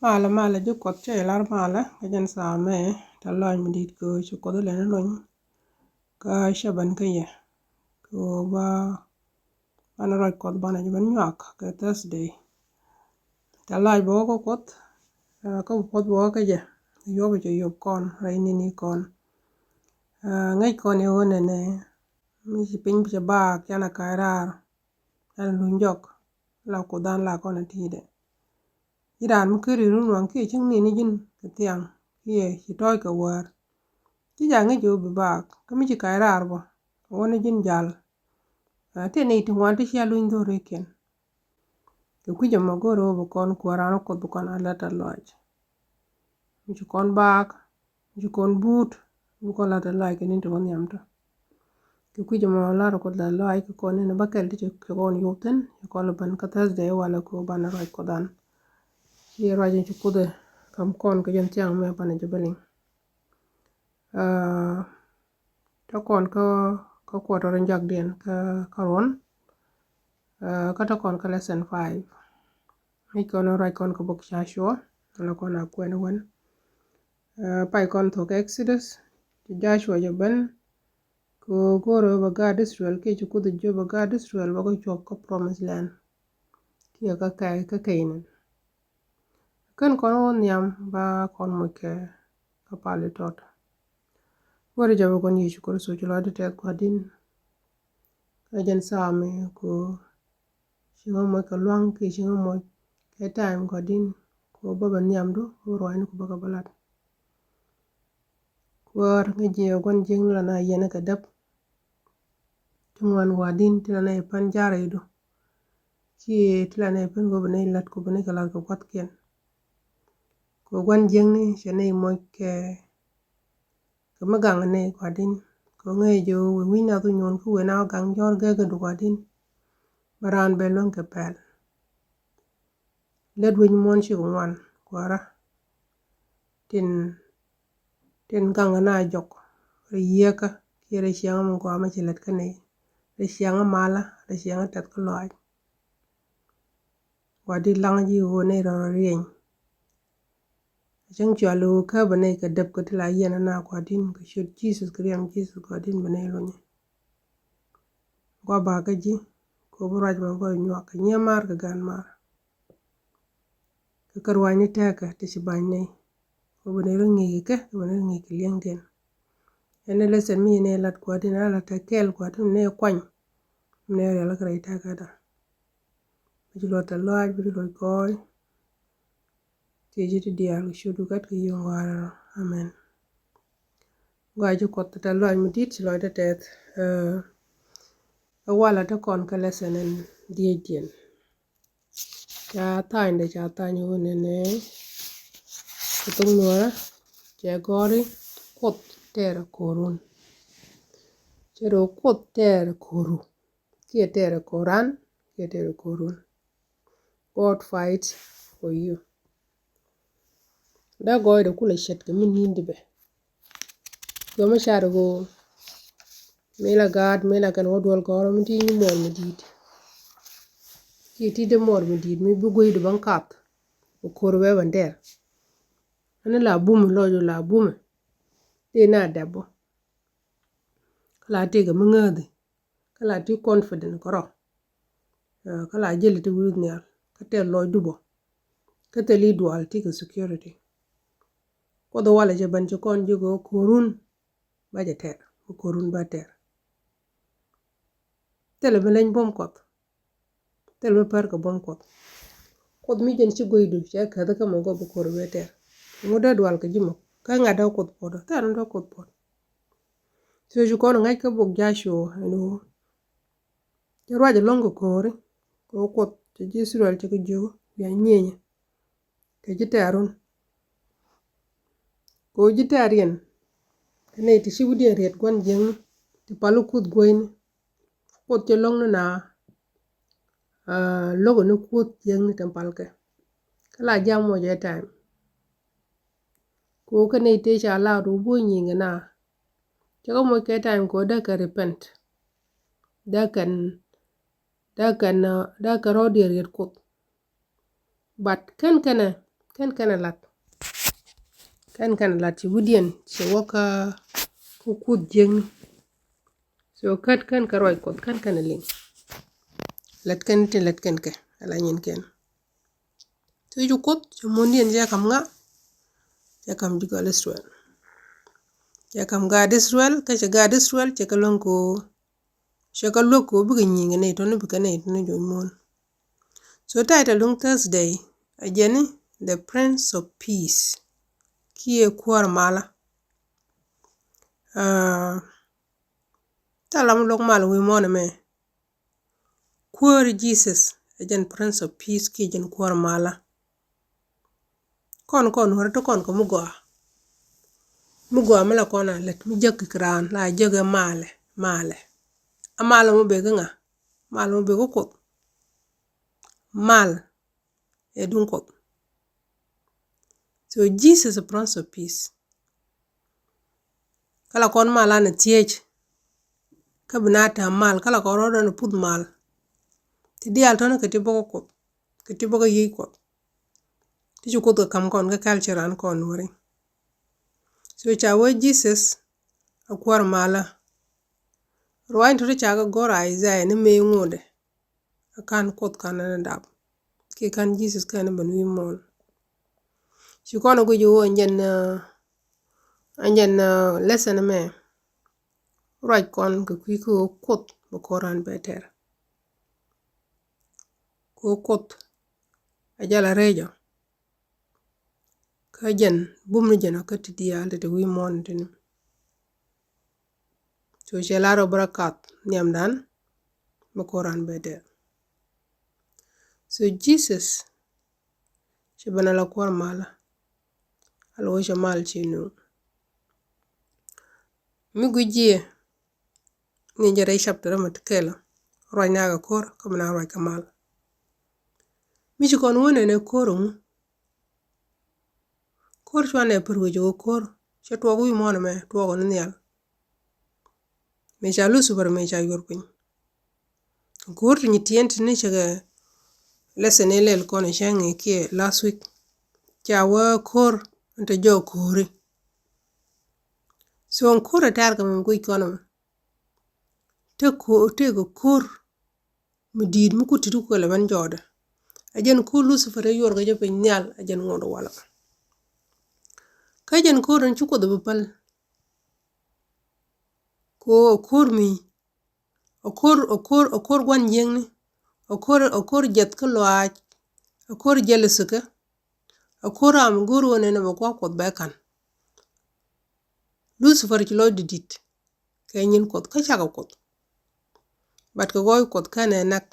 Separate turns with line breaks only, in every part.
Mala ju kot che lar mala ka jan sa me ta lony midit ko chu ko le na lony ka shaban ka ye ko ba an roj kot bana ban nyak ka Thursday ta laj bo ko kot ka pot bo ka je yob je yob kon rai ni kon ngai kon ye wona ne mi ji pin je ba kana ka rar an lunjok la ko dan la kon ti de iran mu kiri run wan ki ching ni jin ka tiang ye ki toy ka war ti ja ngi jo bi ba ka mi ji ka rar bo wona jin jal te ne ti wan ti sha lun do reken ke ku jama goro bo kon ko ran ko bo kon ala ta loj mi ji kon bak mi ji kon but bu ko la ta loj ke ni to on yam to ke ku jama la ko la loj ko kon ne ba kel ti ko on yoten ko lo ban ka Thursday wala ko ban roj ko dan ye rajin ci kude kam kon ko jen tiang me pane jabalin ta kon ko ko to jak den ka karon ka ta kon ka lesson 5 mi ko no raj kon ko bok cha sho la kon a kwen wen pai kon to ka Exodus ti Joshua jaban ko goro ba God Israel ke ci kude jo ba God Israel ba ko chop ko promised land ki ka kainen kan kon won yam ba kon mo ke ka pali tot wori jabe kon yi ko so jula de te ko din ajen same ko shingo mo ka luang ke shingo mo ke time ko din ko baba nyam do ko ro ni ko baka balat war ngi je kon jeng la na yene ka dab tungwan wadin tilana e pan jare do ki tilana e pan go bane lat ko bane kala ko kwat ken ko gwan jeng ni shene mo ke kama gang ne kwadin ko ngai jo wi na tu nyon ku na gang jor ga ga du kwadin baran be lon ke pel led win mon shi wan kwara tin gang na jok yeka kire shiang mo ko ma chilet kane re shiang mala re shiang tat ko loj wadi lang ji wo ne ro rien jang chalo ka bane ka dab ko tla yena na kwadin ko shot Jesus kriam Jesus kwadin bane lo ni ko ba ka ji ko buraj ma ko nyak nyamar ka gan mar ka karwani ta ka ti shi bane ko bane ro ngi ka bane ngi klien den ene lesen mi ne lat kwadin ala ta kel kwadin ne kwan ne re la krai ta ka da bi lo ta loj bi lo ko ti ji ti dia lu shudu kat ki yo ngara amen gwaji ko ta loj mi dit lo ta tet wala ta kon ka lesen en die dien ja ta inde ja ta nyu ne tung nuora je gori kot ter korun chero kot ter koru ki ter koran ki ter korun God fight for you da goy da kula shet ka min hindi be yo ma shar go mela gad mela kan wodwal goro mi ti ni mor mi dit ki ti de mor mi dit mi bu goy de ban kat o korbe ban der ana la bum lojo la bum te na dabo kala te ga mangade kala ti confident koro kala jeli ti wud nyal ka te loy dubo ka te li dual ti ka security ko do wala je ban je kon je go korun ba je ter ko korun ba ter tele belen bom kot tele par ka bom kot mi jen ci goy du je ka da ka mo go ko ro ter mo da dual ka jimo ka ngada kot podo ta ndo kot pod so ju kon ngai ka bok ja sho no je roje longo kore ko kot je Israel te ko jo ya nyenye ke je terun ko je terien ne ti shi wudi ret gon jeng ti palu kut goin kot je long na logo no kut jeng ni tam palke kala jam mo je time ko ka ne te sha la ru bo nyinga na ke ko mo ke time ko da ka repent da kan ro de ret kot but kan kana kan lat ci wudien ci waka ku jeng so kat kan karoi kot kan ling lat kan ke ala nyen ken to ju kot ci mondien ja kam nga ja kam juga leswel ja kam ga deswel ka ci ga deswel ci ka lonko shaka loko buga nyinga ne to no buga ne no jo mon so title long Thursday ajeni the Prince of Peace kiye kwar mala talam lok mal wi mon me kwar Jesus ajen Prince of Peace ki jen kwar mala kon war to kon ko mugo mala kona let mi jek kran la jege male amala mo be nga mal mo be ko mal e dun ko so Jesus a Prince of Peace kala kon mala na tiej ka binata mal kala ko rodo na pud mal ti dial to na ke ti boko yi ko ti ju ko kam kon ga culture an kon wori so cha wo Jesus a kwar mala ruwain to cha ga gora Isaiah ne me ngode akan kot kan na dab ke kan Jesus kan ban wi mon shi kono go jo anjen lesson me right kon ko ko kot bo koran better ko kot ajala rejo ka jen bumni jena ka ti dial de wi mon tin so jelaro barakat niam dan bo koran better so Jesus she banala kwar mala alo jamal chino mi gujie ni jere chapter matkela roy naga kor kamna roy kamal mi ci kon wone ne korum kor chwane perwejo kor che to wi mon me to go nyal me chalu super me cha yorpin kor ni tient ni chega lesson elel kon shangi ke last week chawa kor nte jo kori so on kor tar kam ko ikono te go kor mudid mu kutitu ko le ban joda ajen ko Lucifer yor ga jope nyal ajen ngodo wala kajen koron chuko do bal ko kormi okor gwan yengni okor jet ko loaj okor jelisuka okor am guru ne ne ko ko bekan Lucifer ki lo didit kayin ko ka chaga ko bat ko goy ko kana nak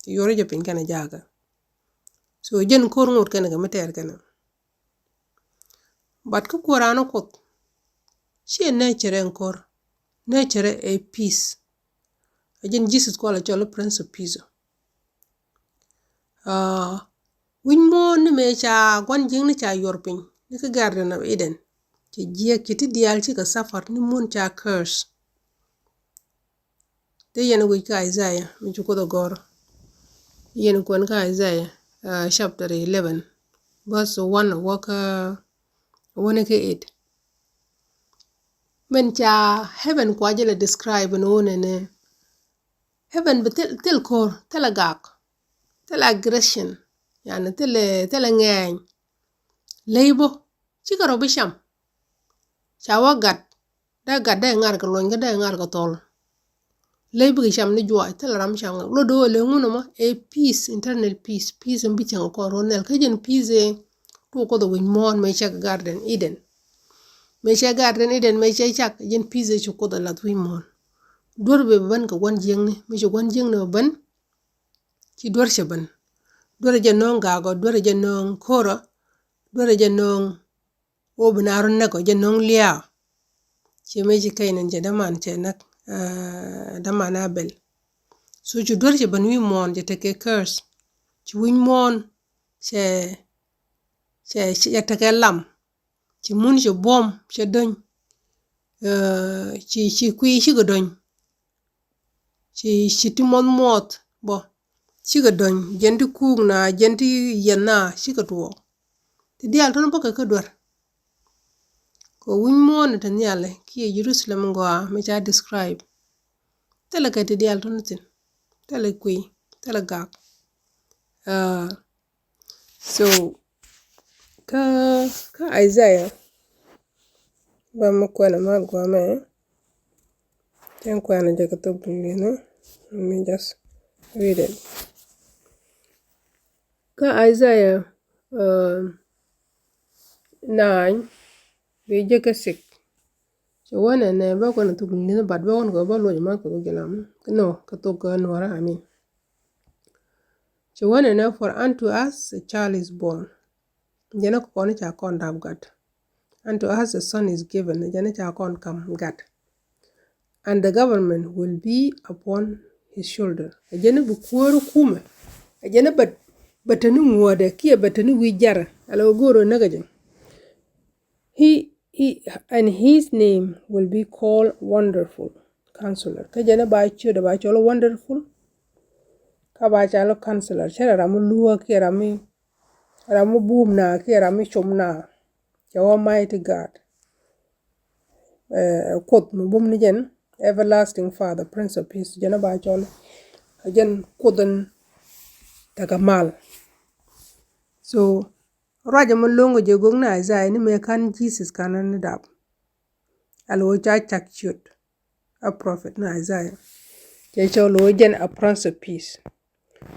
yoro jope kana jaga so jen kor ngot kana ga meter kana bat ko korano ko she nature kor nature a peace ajen Jesus ko la cholo Prince of Peace win mo ne me cha gwan jing ne cha yorpin ne ka Garden of Eden ki jiya kiti dial ci ka safar ni mon cha curse te yen wi ka Isaiah mi ko do gor yen ko ka Isaiah chapter 11 verse 1 waka wona ke 8 men cha heaven ko ajele describe no ne heaven betel kor tela gak tela aggression yani tela ngany leibo ci ka robisham chawa gat da ngar ko lon ga da ngar ko tol leibo ki sham ni joy tela ram sham lo do le nguno ma a peace internal peace mbi chang ko ronel ka jen peace to ko do win mon me cha Garden Eden me cha chak jen peace chu ko do la wi mon dor be ban ka wan jeng ni me chu wan jeng no ban ci dor che ban dor je non ga go dor je non kora dor je non o binaron na ko je non liya ci me ji kaynen je daman ce nak damana bel so ci dor je ban wi mon je take curse ci wi mon ce ya take lam ci mun je bom ce don ci kwi ci go don ci timon mot bo ci ga don jendi kug na jendi yenna ci ga tuwo ti dial ton boka ka dwar ko wun mo na tan yale ki Jerusalem go me cha describe tele ka ti dial ton tin tele kwi tele gak so ka Isaiah ba mo ko na ma go me ten ko na je ka to buli no let me just read it ka Isaiah 9 be je ka sik so wana ne ba ko na to buli no bad ba won go ba lo ma ko gelam no ka to ka no ra amin so wana ne for unto us a child is born jana ko ni cha kon dab gat unto us a son is given jana cha kon kam gat and the government will be upon his shoulder jana bu kuoru kuma jana batani ngode kiya batani wijara ala goro nagaje he and his name will be called wonderful counselor ka jana ba chuda ba cholo wonderful ka ba chalo counselor chara ramu luwa ki ramu bumna ki ramu chumna the almighty God kot mu bumni jen everlasting father prince of peace jana ba cholo jen kodan daga mal so raja mun longo je gogna Isaiah ni me kan Jesus kanan dab alo cha chak chut a prophet na Isaiah je cholo jen a prince of peace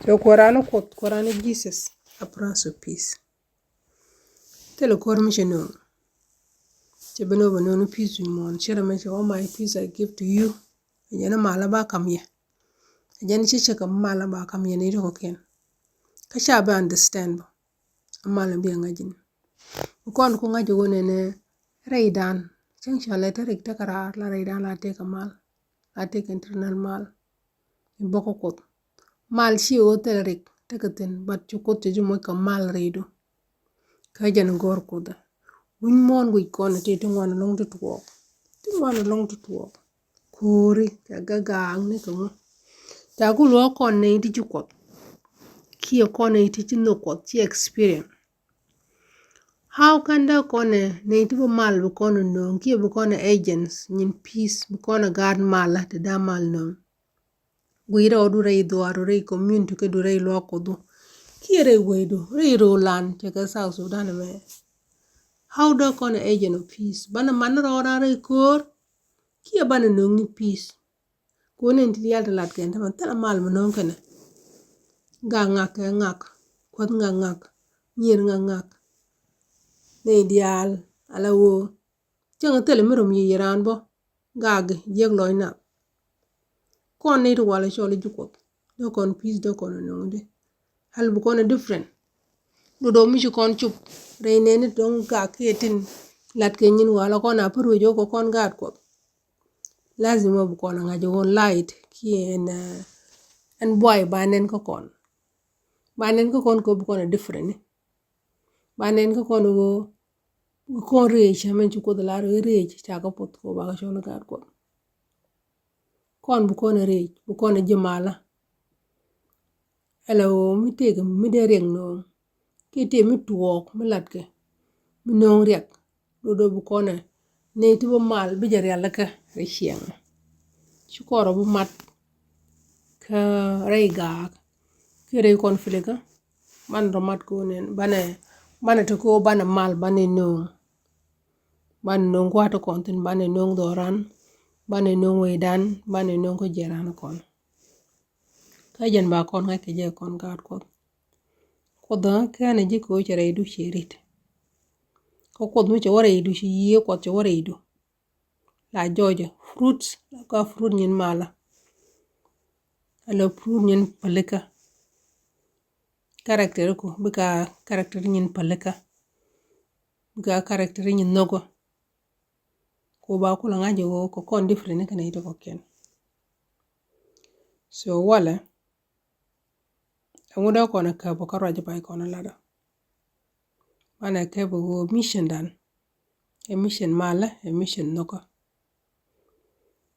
so korano Jesus a prince of peace tele kor mission che beno no peace we mon chere me all my peace I give to you jana mala ba kam ye jana che kam mala ba kam ye ni ro ken ka sha ba understand ba mala bi ngajin kon ko ngajo wona ne reidan chen chale tarik takara la reidan la te kamal la te internal mal boko kot mal shi o tarik takaten bat chu kot ju mo kamal reido ka jan gor koda wun mon wi kon te to ngwana long to walk to ngwana long to walk kori ka gang ni ko ta ku lo kon ne ti chu kot ki ko ne ti no kot ti experience how can da kone native mal bu kono no ki bu kono agents nin peace bu kono guard mala te da mal no guira odu rei do aro rei community ke du rei lo ko do ki rei wedo rei ro lan te ka South Sudan me how da kono agent of peace bana man ro ra rei kor ki bana no ni peace ko ne ndi yal lat ken ta man ta mal mo non kene ga ngak ko ngak nyer ngak ne dial ala wo jenga tele mirum yiran bo gage jeg loina kon ne to wala chole jukot do kon peace do kon no de hal bu kon different do mi kon chup re ne ni don ga ketin lat ke nyin wala kon a puru jo ko kon gat ko lazima bu kon nga jo light ki en boy banen ko kon ko bu kon different banen ko kon go kon reach men chu ko la reach cha ko pot ko ba ko gat ko kon bu kon reach bu kon jemala elo mi tege mi de reng no ki te mi tuok mi latke mi no rek do bu kon ne ti bo mal bi jar yalla ka re chieng chu ko ro bu mat ka rei ga ki re kon filika man ro mat ko nen bane to ko bane mal bane no ban non ko to kontin bane non doran bane non wedan bane non ko jeran kon ka jen ba kon ka je kon gat ko da kana je ko chere du cherit ko mu che wore du shi ye ko che wore du la jojo fruits ka fruit nyin mala alo fruit nyin palika character ko bika character nyin palika bika character nyin nogo ko ba ko la ngaje wo ko kon different kana ito ko ken so wala amuda ko na ka bo karaje bay ko na lada mana ke bo mission dan e mission mala e mission noko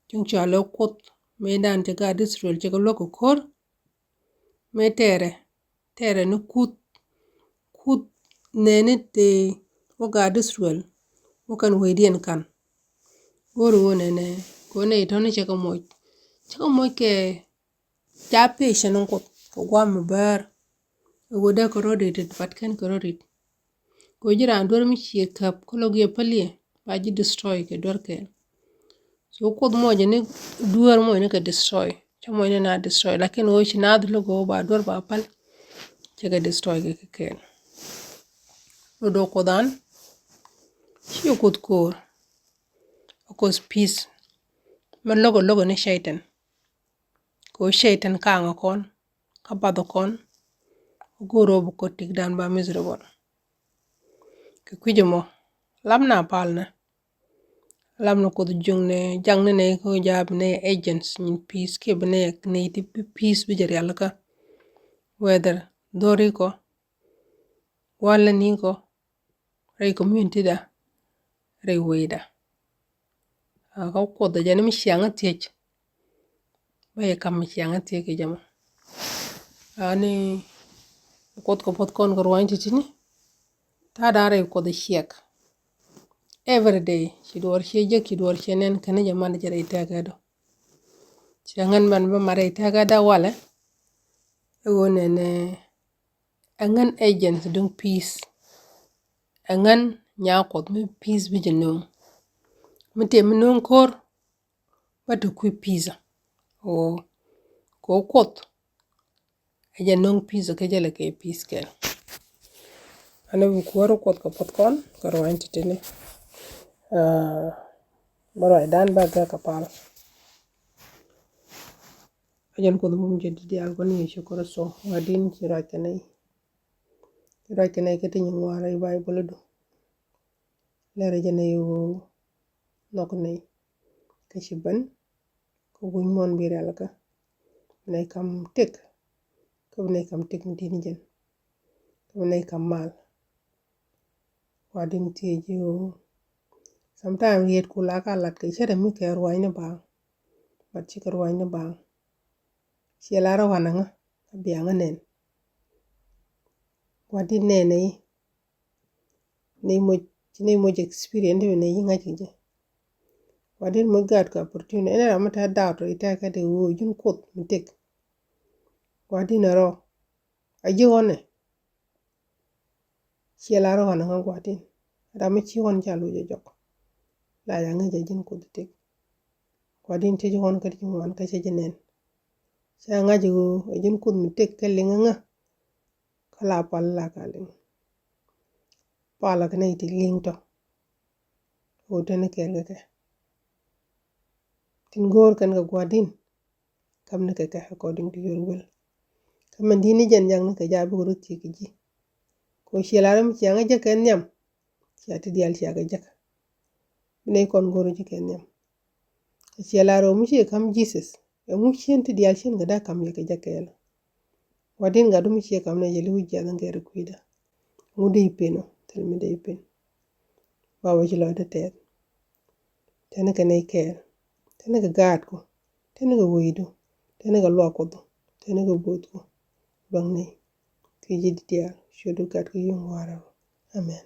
chung chalo kot me dan te ga disrol te ko loko kor me tere no kut nene te woga disruel wokan wedien kan goro wo nene ko ne toni chaka moj ke ja patient ko gwam ber wo da ko rodit pat kan ko rodit ko jira dor mi chi kap ko logie palie ba ji destroy ke dor ke so ko mo je ne duar mo ne ka destroy chamo ne na destroy lakin wo chi na dlo go ba dor ba pal chaka destroy ke do ko dan chi ko kor okos peace man logo ne shaitan ko shaitan ka nga kon ka bado kon goro bu ko tik dan ba miserable ke kujemo lamna palna lamna ko jungne jangne ne ko jab ne agents in peace ke bne ne ti peace bi jar yalaka whether dori ko wala ni ko ray community da ray weda ko da jani mi shianga tiech baye kam mi shianga tie ke jama ani ko pot kon ko wanti tini ta dare ko da shiak every day ci door ci je ki door ci nen kan jama na jare itaga do ci ngan man ba mare itaga da wala e wonene angan agent dung peace angan nya ko mi peace bi jeno mete minun kor batu ku pizza o ko kot aja nong pizza ke jale ke peace ke ana bu ko ro kot ko pot kon ko ro entitene baro dan ba ga kapal ajan ko dum jeddi al goni ci ko so wadin ci rakene ke tin ngwara bay bolodo lere jene yo nok ne ke ci ban ko buñ mon bi relaka ne kam tek ko ne kam tek mi tin jen ko ne kam mal wadin ti jo sometimes yet kula ka lat ke chere mi ke ruwa ne ba bat ci ko ruwa ne ba ci la ra wana nga biya nga nen wadin ne mo experience ne yinga ci je wadin mo gad ko opportunity ene ra mata dawto ita ka de wo jun kot mi tek wadin ro aji wone ci la ra wana nga wadin ra mi ci won jalu je jok la ya nga je jin ko tek wadin te won ka ci won ka ci jenen sa nga je wo jin ko mi tek ke linga kala palla kalin pala kana iti lingto o tane ke tin gor kan ga gwadin kam ne ke according to your will kam dini jan jang ne ke jabu ruti ki ji ko shelaram ci nga je ken nyam ci ati dial ci aga jak ne kon goro ji ken nyam shelaro mu ci kam jesus e mu ci enti dial ci nga da kam ye ke jakela wadin ga dum ci kam ne je lu ja ngere kuida mu de peno tel mi de pen bawo ci lo de ter tane ke ne ke tane ga gad ko tane ga woido tane ga lo ko do tane ga bot ko bang ne ki ji dial shodu kat ko yung wara amen